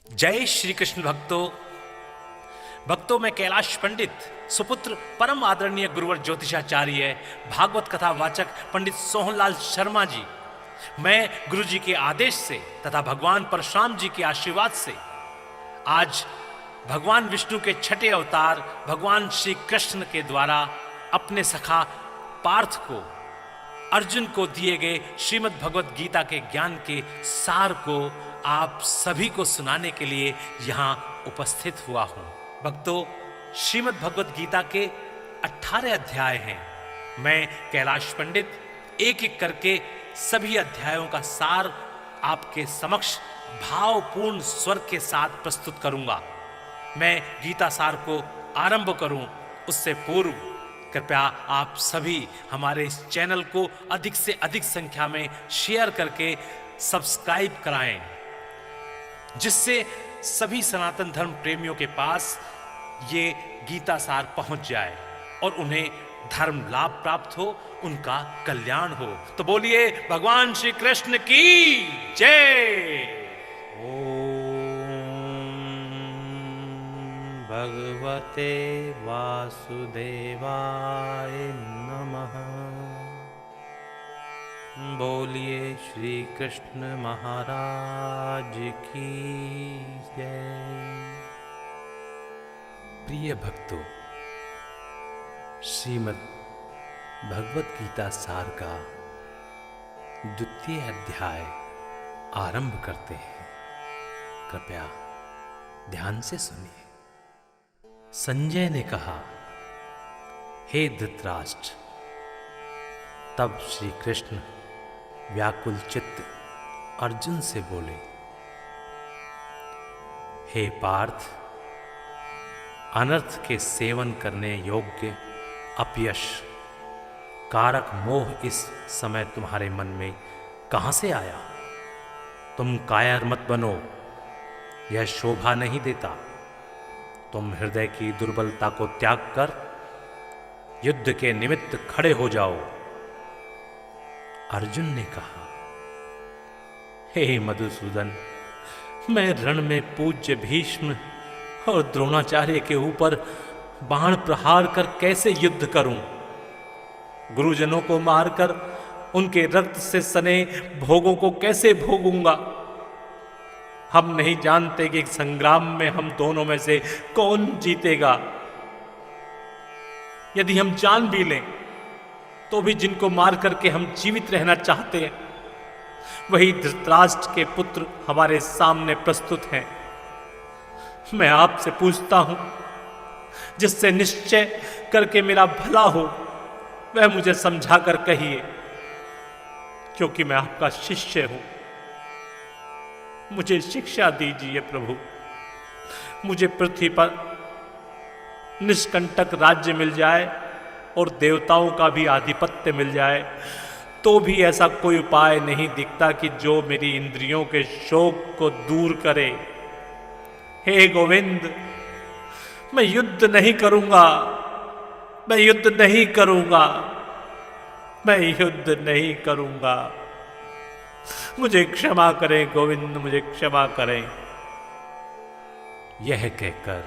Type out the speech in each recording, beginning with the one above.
जय श्री कृष्ण भक्तों में कैलाश पंडित सुपुत्र परम आदरणीय गुरुवर ज्योतिषाचार्य भागवत कथा वाचक पंडित सोहनलाल शर्मा जी, मैं गुरु जी के आदेश से तथा भगवान परशुराम जी के आशीर्वाद से आज भगवान विष्णु के छठे अवतार भगवान श्री कृष्ण के द्वारा अपने सखा पार्थ को अर्जुन को दिए गए श्रीमद् भगवत गीता के ज्ञान के सार को आप सभी को सुनाने के लिए यहाँ उपस्थित हुआ हूँ। भक्तों, श्रीमद् भगवत गीता के 18 अध्याय हैं। मैं कैलाश पंडित एक एक करके सभी अध्यायों का सार आपके समक्ष भावपूर्ण स्वर के साथ प्रस्तुत करूंगा। मैं गीता सार को आरंभ करूं उससे पूर्व कृपया आप सभी हमारे इस चैनल को अधिक से अधिक संख्या में शेयर करके सब्सक्राइब कराएं, जिससे सभी सनातन धर्म प्रेमियों के पास ये गीता सार पहुंच जाए और उन्हें धर्म लाभ प्राप्त हो, उनका कल्याण हो। तो बोलिए भगवान श्री कृष्ण की जय। भगवते वासुदेवाय नमः। बोलिए श्री कृष्ण महाराज की जय। प्रिय भक्तों, श्रीमद् भगवत गीता सार का द्वितीय अध्याय आरंभ करते हैं। कृपया ध्यान से सुनिए। संजय ने कहा, हे धृतराष्ट्र। तब श्री कृष्ण व्याकुल चित्त अर्जुन से बोले, हे पार्थ, अनर्थ के सेवन करने योग्य अपयश कारक मोह इस समय तुम्हारे मन में कहां से आया? तुम कायर मत बनो, यह शोभा नहीं देता। तुम हृदय की दुर्बलता को त्याग कर युद्ध के निमित्त खड़े हो जाओ। अर्जुन ने कहा, हे मधुसूदन, मैं रण में पूज्य भीष्म और द्रोणाचार्य के ऊपर बाण प्रहार कर कैसे युद्ध करूं? गुरुजनों को मारकर उनके रक्त से सने भोगों को कैसे भोगूंगा? हम नहीं जानते कि संग्राम में हम दोनों में से कौन जीतेगा। यदि हम जान भी लें तो भी जिनको मार करके हम जीवित रहना चाहते हैं, वही धृतराष्ट्र के पुत्र हमारे सामने प्रस्तुत हैं। मैं आपसे पूछता हूं, जिससे निश्चय करके मेरा भला हो, वह मुझे समझा कर कहिए, क्योंकि मैं आपका शिष्य हूं। मुझे शिक्षा दीजिए प्रभु। मुझे पृथ्वी पर निष्कंटक राज्य मिल जाए और देवताओं का भी आधिपत्य मिल जाए, तो भी ऐसा कोई उपाय नहीं दिखता कि जो मेरी इंद्रियों के शोक को दूर करे। हे गोविंद, मैं युद्ध नहीं करूंगा, मैं युद्ध नहीं करूंगा, मैं युद्ध नहीं करूंगा। मुझे क्षमा करें गोविंद, मुझे क्षमा करें। यह कहकर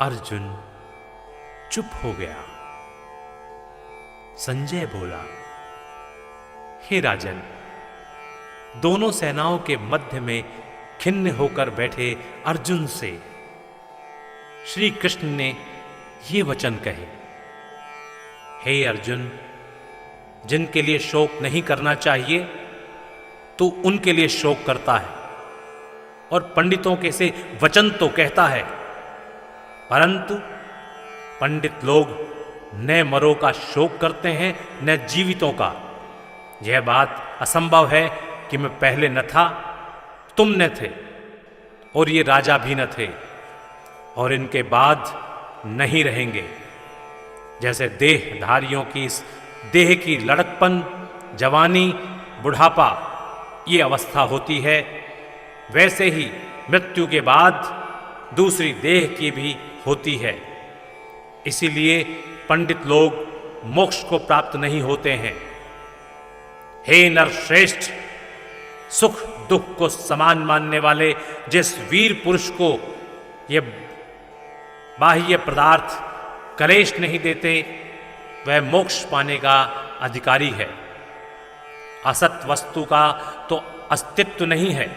अर्जुन चुप हो गया। संजय बोला, हे राजन, दोनों सेनाओं के मध्य में खिन्न होकर बैठे अर्जुन से श्री कृष्ण ने ये वचन कहे, हे अर्जुन, जिनके लिए शोक नहीं करना चाहिए तो उनके लिए शोक करता है, और पंडितों के से वचन तो कहता है, परंतु पंडित लोग न मरों का शोक करते हैं न जीवितों का। यह बात असंभव है कि मैं पहले न था, तुम न थे, और ये राजा भी न थे, और इनके बाद नहीं रहेंगे। जैसे देहधारियों की इस देह की लड़कपन, जवानी, बुढ़ापा ये अवस्था होती है, वैसे ही मृत्यु के बाद दूसरी देह की भी होती है। इसीलिए पंडित लोग मोक्ष को प्राप्त नहीं होते हैं। हे नरश्रेष्ठ, सुख दुख को समान मानने वाले जिस वीर पुरुष को ये बाह्य पदार्थ कलेश नहीं देते, वह मोक्ष पाने का अधिकारी है। असत वस्तु का तो अस्तित्व नहीं है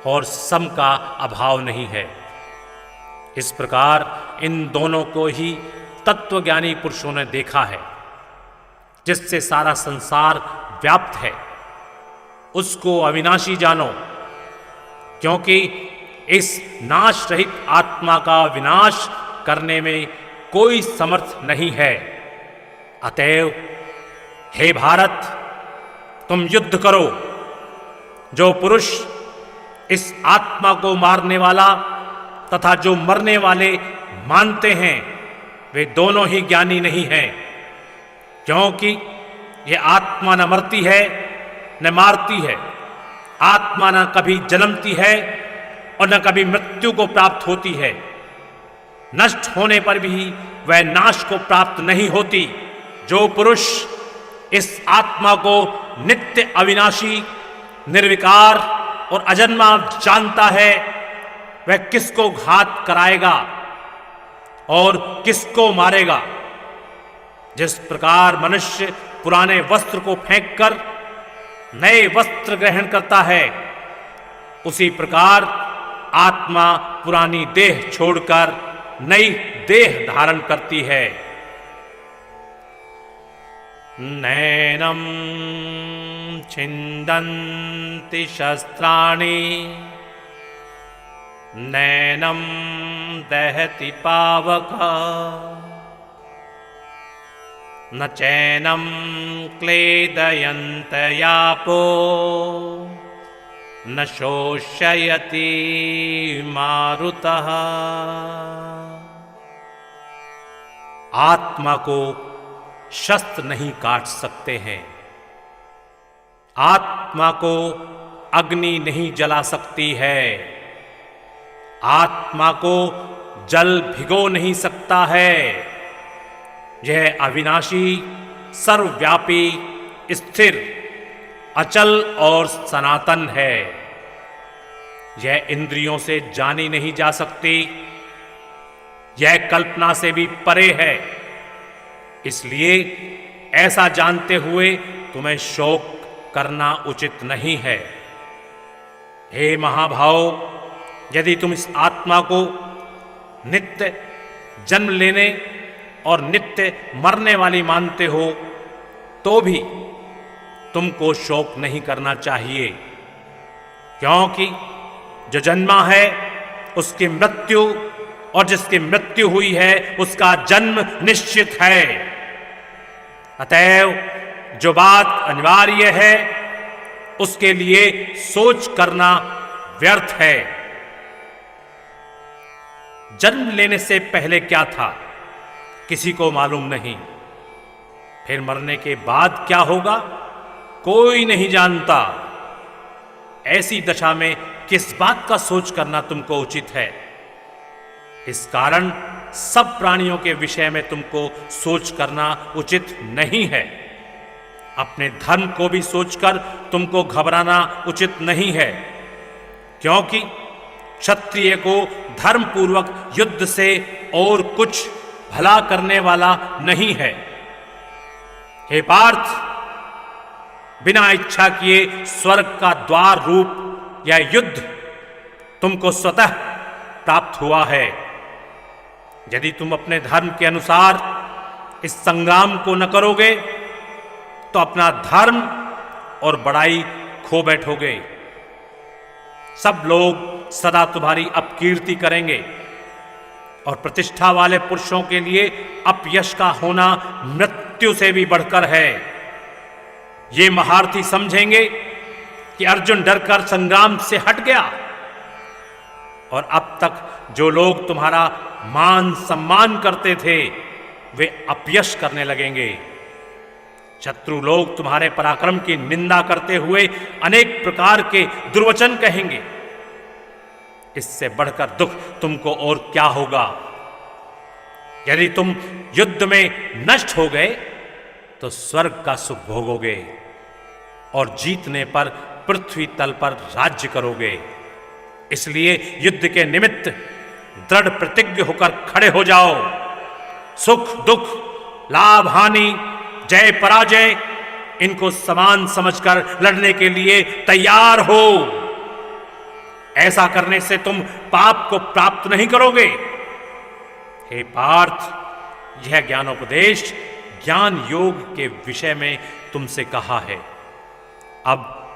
और सम का अभाव नहीं है। इस प्रकार इन दोनों को ही तत्वज्ञानी पुरुषों ने देखा है। जिससे सारा संसार व्याप्त है उसको अविनाशी जानो, क्योंकि इस नाश रहित आत्मा का विनाश करने में कोई समर्थ नहीं है। अतएव हे भारत, तुम युद्ध करो। जो पुरुष इस आत्मा को मारने वाला तथा जो मरने वाले मानते हैं, वे दोनों ही ज्ञानी नहीं हैं, क्योंकि ये आत्मा न मरती है न मारती है। आत्मा न कभी जन्मती है और न कभी मृत्यु को प्राप्त होती है। नष्ट होने पर भी वह नाश को प्राप्त नहीं होती। जो पुरुष इस आत्मा को नित्य अविनाशी, निर्विकार और अजन्मा जानता है, वह किसको घात कराएगा और किसको मारेगा। जिस प्रकार मनुष्य पुराने वस्त्र को फेंककर नए वस्त्र ग्रहण करता है, उसी प्रकार आत्मा पुरानी देह छोड़कर नई देह धारण करती है। नैनम छिन्दन्ति शस्त्राणि नैनम दहति पावक न चैनम क्लेदयन्त यापो न शोषयति मारुतः। आत्मा को शस्त्र नहीं काट सकते हैं। आत्मा को अग्नि नहीं जला सकती है। आत्मा को जल भिगो नहीं सकता है। यह अविनाशी, सर्वव्यापी, स्थिर, अचल और सनातन है। यह इंद्रियों से जानी नहीं जा सकती। यह कल्पना से भी परे है। इसलिए ऐसा जानते हुए तुम्हें शोक करना उचित नहीं है। हे महाभाव, यदि तुम इस आत्मा को नित्य जन्म लेने और नित्य मरने वाली मानते हो, तो भी तुमको शोक नहीं करना चाहिए, क्योंकि जो जन्मा है उसकी मृत्यु और जिसकी मृत्यु हुई है उसका जन्म निश्चित है। अतएव जो बात अनिवार्य है उसके लिए सोच करना व्यर्थ है। जन्म लेने से पहले क्या था किसी को मालूम नहीं। फिर मरने के बाद क्या होगा कोई नहीं जानता। ऐसी दशा में किस बात का सोच करना तुमको उचित है। इस कारण सब प्राणियों के विषय में तुमको सोच करना उचित नहीं है। अपने धर्म को भी सोचकर तुमको घबराना उचित नहीं है, क्योंकि क्षत्रिय को धर्म पूर्वक युद्ध से और कुछ भला करने वाला नहीं है। हे पार्थ, बिना इच्छा किए स्वर्ग का द्वार रूप यह युद्ध तुमको स्वतः प्राप्त हुआ है। यदि तुम अपने धर्म के अनुसार इस संग्राम को न करोगे तो अपना धर्म और बड़ाई खो बैठोगे। सब लोग सदा तुम्हारी अपकीर्ति करेंगे और प्रतिष्ठा वाले पुरुषों के लिए अपयश का होना मृत्यु से भी बढ़कर है। ये महारथी समझेंगे कि अर्जुन डरकर संग्राम से हट गया, और अब तक जो लोग तुम्हारा मान सम्मान करते थे वे अपयश करने लगेंगे। शत्रु लोग तुम्हारे पराक्रम की निंदा करते हुए अनेक प्रकार के दुर्वचन कहेंगे। इससे बढ़कर दुख तुमको और क्या होगा। यदि तुम युद्ध में नष्ट हो गए तो स्वर्ग का सुख भोगोगे और जीतने पर पृथ्वी तल पर राज्य करोगे। इसलिए युद्ध के निमित्त दृढ़ प्रतिज्ञ होकर खड़े हो जाओ। सुख दुख, लाभ हानि, जय पराजय, इनको समान समझकर लड़ने के लिए तैयार हो। ऐसा करने से तुम पाप को प्राप्त नहीं करोगे। हे पार्थ, यह ज्ञानोपदेश ज्ञान योग के विषय में तुमसे कहा है। अब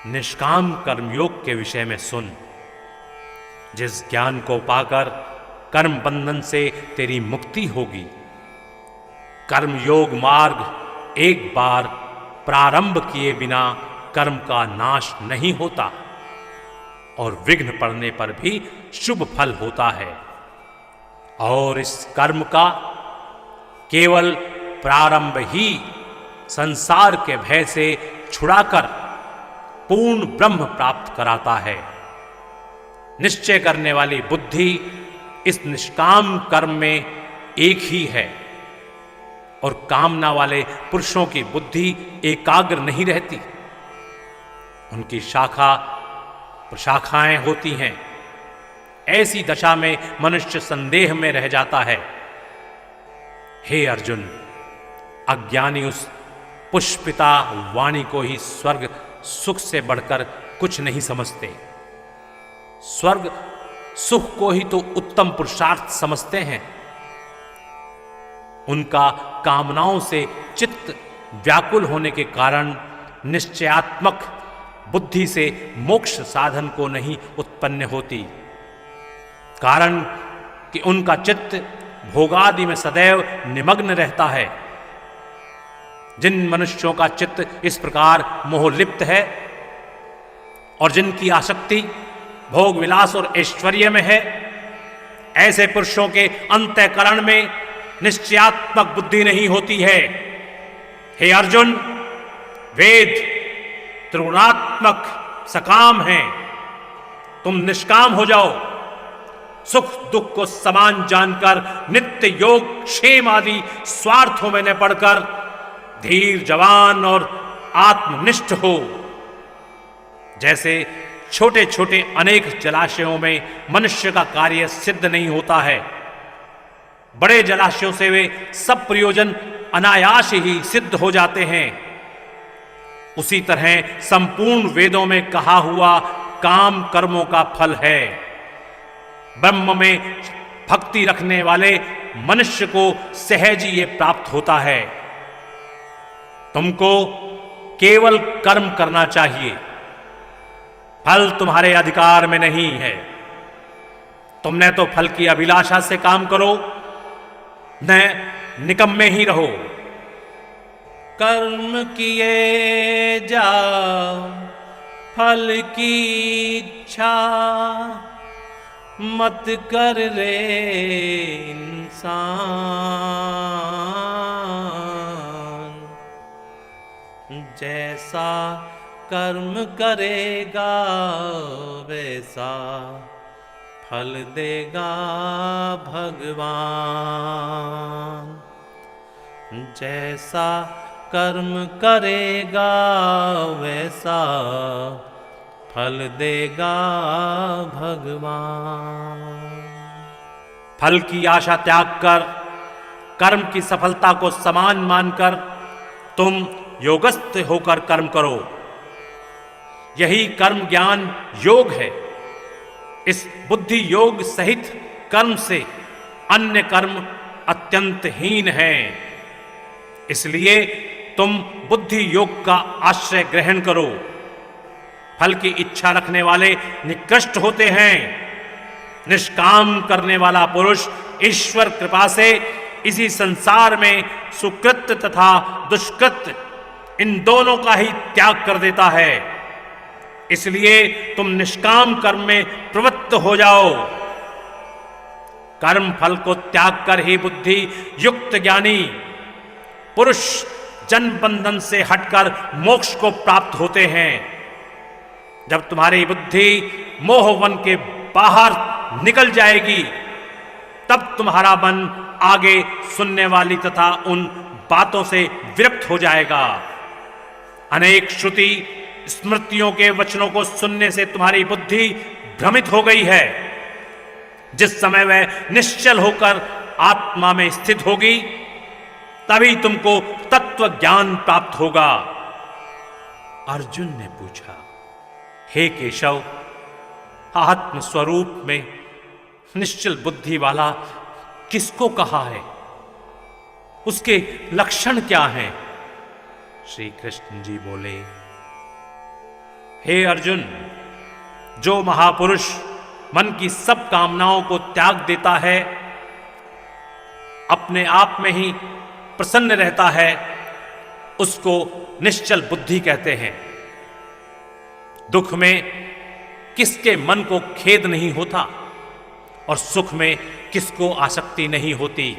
निष्काम कर्मयोग के विषय में सुन। जिस ज्ञान को पाकर कर्म बंधन से तेरी मुक्ति होगी। कर्मयोग मार्ग एक बार प्रारंभ किए बिना कर्म का नाश नहीं होता और विघ्न पड़ने पर भी शुभ फल होता है। और इस कर्म का केवल प्रारंभ ही संसार के भय से छुड़ाकर पूर्ण ब्रह्म प्राप्त कराता है। निश्चय करने वाली बुद्धि इस निष्काम कर्म में एक ही है और कामना वाले पुरुषों की बुद्धि एकाग्र नहीं रहती। उनकी शाखा प्रशाखाएं होती हैं। ऐसी दशा में मनुष्य संदेह में रह जाता है। हे अर्जुन, अज्ञानी उस पुष्पिता वाणी को ही स्वर्ग सुख से बढ़कर कुछ नहीं समझते। स्वर्ग सुख को ही तो उत्तम पुरुषार्थ समझते हैं। उनका कामनाओं से चित्त व्याकुल होने के कारण निश्चयात्मक बुद्धि से मोक्ष साधन को नहीं उत्पन्न होती। कारण कि उनका चित्त भोगादि में सदैव निमग्न रहता है। जिन मनुष्यों का चित्त इस प्रकार मोहलिप्त है और जिनकी आसक्ति भोग विलास और ऐश्वर्य में है, ऐसे पुरुषों के अंतःकरण में निश्चयात्मक बुद्धि नहीं होती है। हे अर्जुन, वेद त्रिगुणात्मक सकाम हैं। तुम निष्काम हो जाओ। सुख दुख को समान जानकर नित्य योग क्षेम आदि स्वार्थों में न पड़कर धीर जवान और आत्मनिष्ठ हो। जैसे छोटे छोटे अनेक जलाशयों में मनुष्य का कार्य सिद्ध नहीं होता है, बड़े जलाशयों से वे सब प्रयोजन अनायास ही सिद्ध हो जाते हैं। उसी तरह संपूर्ण वेदों में कहा हुआ काम कर्मों का फल है। ब्रह्म में भक्ति रखने वाले मनुष्य को सहज ही ये प्राप्त होता है। तुमको केवल कर्म करना चाहिए। फल तुम्हारे अधिकार में नहीं है। तुमने तो फल की अभिलाषा से काम करो, न निकम्मे ही रहो। कर्म किए जाओ फल की इच्छा, मत कर रे इंसान। जैसा कर्म करेगा वैसा फल देगा भगवान। जैसा कर्म करेगा वैसा फल देगा भगवान। फल की आशा त्याग कर कर्म की सफलता को समान मानकर तुम योगस्थ होकर कर्म करो। यही कर्म ज्ञान योग है। इस बुद्धि योग सहित कर्म से अन्य कर्म अत्यंत हीन है। इसलिए तुम बुद्धि योग का आश्रय ग्रहण करो। फल की इच्छा रखने वाले निकृष्ट होते हैं। निष्काम करने वाला पुरुष ईश्वर कृपा से इसी संसार में सुकृत तथा दुष्कृत इन दोनों का ही त्याग कर देता है। इसलिए तुम निष्काम कर्म में प्रवृत्त हो जाओ। कर्म फल को त्याग कर ही बुद्धि युक्त ज्ञानी पुरुष जन्म बंधन से हटकर मोक्ष को प्राप्त होते हैं। जब तुम्हारी बुद्धि मोहवन के बाहर निकल जाएगी, तब तुम्हारा मन आगे सुनने वाली तथा उन बातों से विरक्त हो जाएगा। अनेक श्रुति स्मृतियों के वचनों को सुनने से तुम्हारी बुद्धि भ्रमित हो गई है। जिस समय वह निश्चल होकर आत्मा में स्थित होगी, तभी तुमको तत्व ज्ञान प्राप्त होगा। अर्जुन ने पूछा, हे केशव, आत्म स्वरूप में निश्चल बुद्धि वाला किसको कहा है? उसके लक्षण क्या हैं? श्री कृष्ण जी बोले, हे अर्जुन, जो महापुरुष मन की सब कामनाओं को त्याग देता है, अपने आप में ही प्रसन्न रहता है, उसको निश्चल बुद्धि कहते हैं। दुख में किसके मन को खेद नहीं होता और सुख में किसको आसक्ति नहीं होती,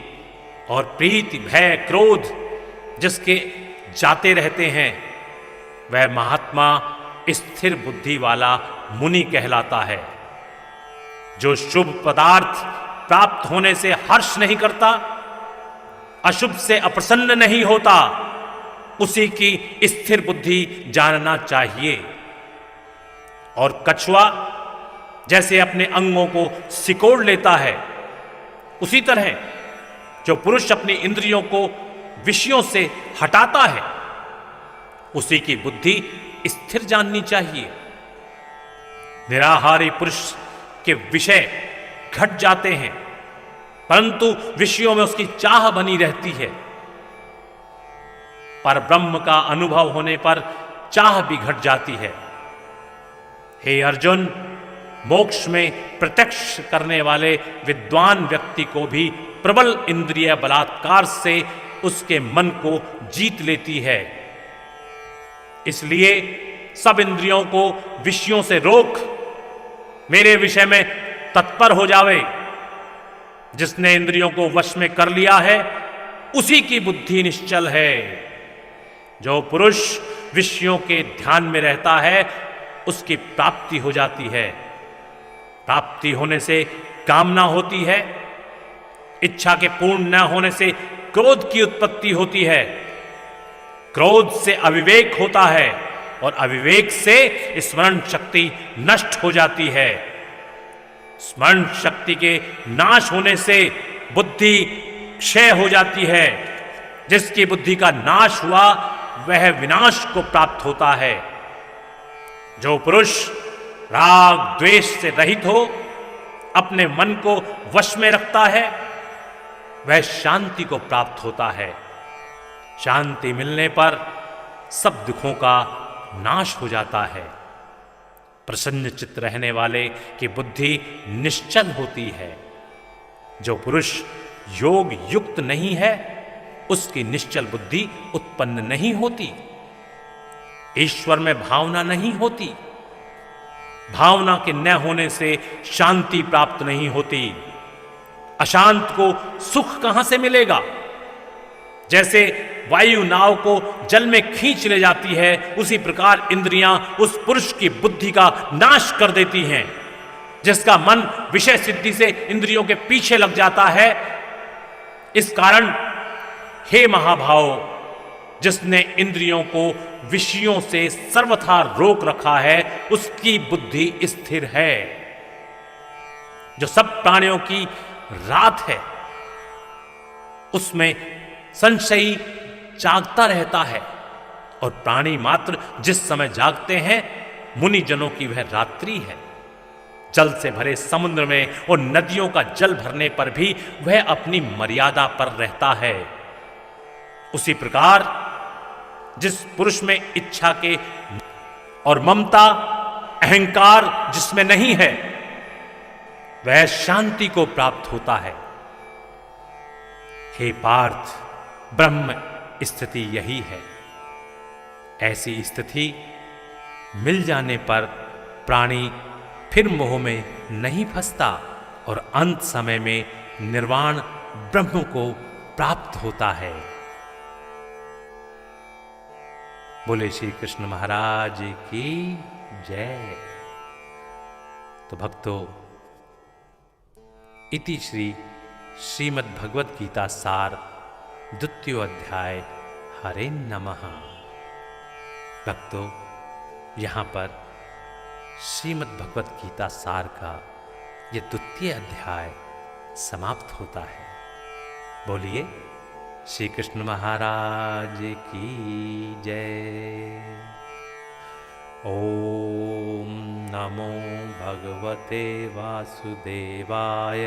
और प्रीति भय क्रोध जिसके जाते रहते हैं, वह महात्मा स्थिर बुद्धि वाला मुनि कहलाता है। जो शुभ पदार्थ प्राप्त होने से हर्ष नहीं करता, अशुभ से अप्रसन्न नहीं होता, उसी की स्थिर बुद्धि जानना चाहिए। और कछुआ जैसे अपने अंगों को सिकोड़ लेता है, उसी तरह जो पुरुष अपनी इंद्रियों को विषयों से हटाता है, उसी की बुद्धि स्थिर जाननी चाहिए। निराहारी पुरुष के विषय घट जाते हैं, परंतु विषयों में उसकी चाह बनी रहती है। पर ब्रह्म का अनुभव होने पर चाह भी घट जाती है। हे अर्जुन, मोक्ष में प्रत्यक्ष करने वाले विद्वान व्यक्ति को भी प्रबल इंद्रिय बलात्कार से उसके मन को जीत लेती है। इसलिए सब इंद्रियों को विषयों से रोक मेरे विषय में तत्पर हो जावे। जिसने इंद्रियों को वश में कर लिया है, उसी की बुद्धि निश्चल है। जो पुरुष विषयों के ध्यान में रहता है, उसकी प्राप्ति हो जाती है। प्राप्ति होने से कामना होती है, इच्छा के पूर्ण न होने से क्रोध की उत्पत्ति होती है, क्रोध से अविवेक होता है और अविवेक से स्मरण शक्ति नष्ट हो जाती है। स्मरण शक्ति के नाश होने से बुद्धि क्षय हो जाती है। जिसकी बुद्धि का नाश हुआ, वह विनाश को प्राप्त होता है। जो पुरुष राग द्वेष से रहित हो, अपने मन को वश में रखता है, वह शांति को प्राप्त होता है। शांति मिलने पर सब दुखों का नाश हो जाता है। प्रसन्न चित्त रहने वाले की बुद्धि निश्चल होती है। जो पुरुष योग युक्त नहीं है, उसकी निश्चल बुद्धि उत्पन्न नहीं होती। ईश्वर में भावना नहीं होती। भावना के न होने से शांति प्राप्त नहीं होती। अशांत को सुख कहां से मिलेगा? जैसे वायु नाव को जल में खींच ले जाती है, उसी प्रकार इंद्रियां उस पुरुष की बुद्धि का नाश कर देती हैं। जिसका मन विषय सिद्धि से इंद्रियों के पीछे लग जाता है। इस कारण हे महाभाव, जिसने इंद्रियों को विषयों से सर्वथा रोक रखा है, उसकी बुद्धि स्थिर है। जो सब प्राणियों की रात है, उसमें संशयी जागता रहता है, और प्राणी मात्र जिस समय जागते हैं, मुनि जनों की वह रात्रि है। जल से भरे समुद्र में और नदियों का जल भरने पर भी वह अपनी मर्यादा पर रहता है। उसी प्रकार जिस पुरुष में इच्छा के और ममता अहंकार जिसमें नहीं है, वह शांति को प्राप्त होता है। हे पार्थ, ब्रह्म स्थिति यही है। ऐसी स्थिति मिल जाने पर प्राणी फिर मोह में नहीं फंसता और अंत समय में निर्वाण ब्रह्म को प्राप्त होता है। बोले श्री कृष्ण महाराज की जय। तो भक्तों, इति श्री श्रीमद् भगवद गीता सार द्वितीय अध्याय। हरे नमः। भक्तों, यहाँ पर श्रीमद् भगवत गीता सार का ये द्वितीय अध्याय समाप्त होता है। बोलिए श्री कृष्ण महाराज की जय। ओम नमो भगवते वासुदेवाय।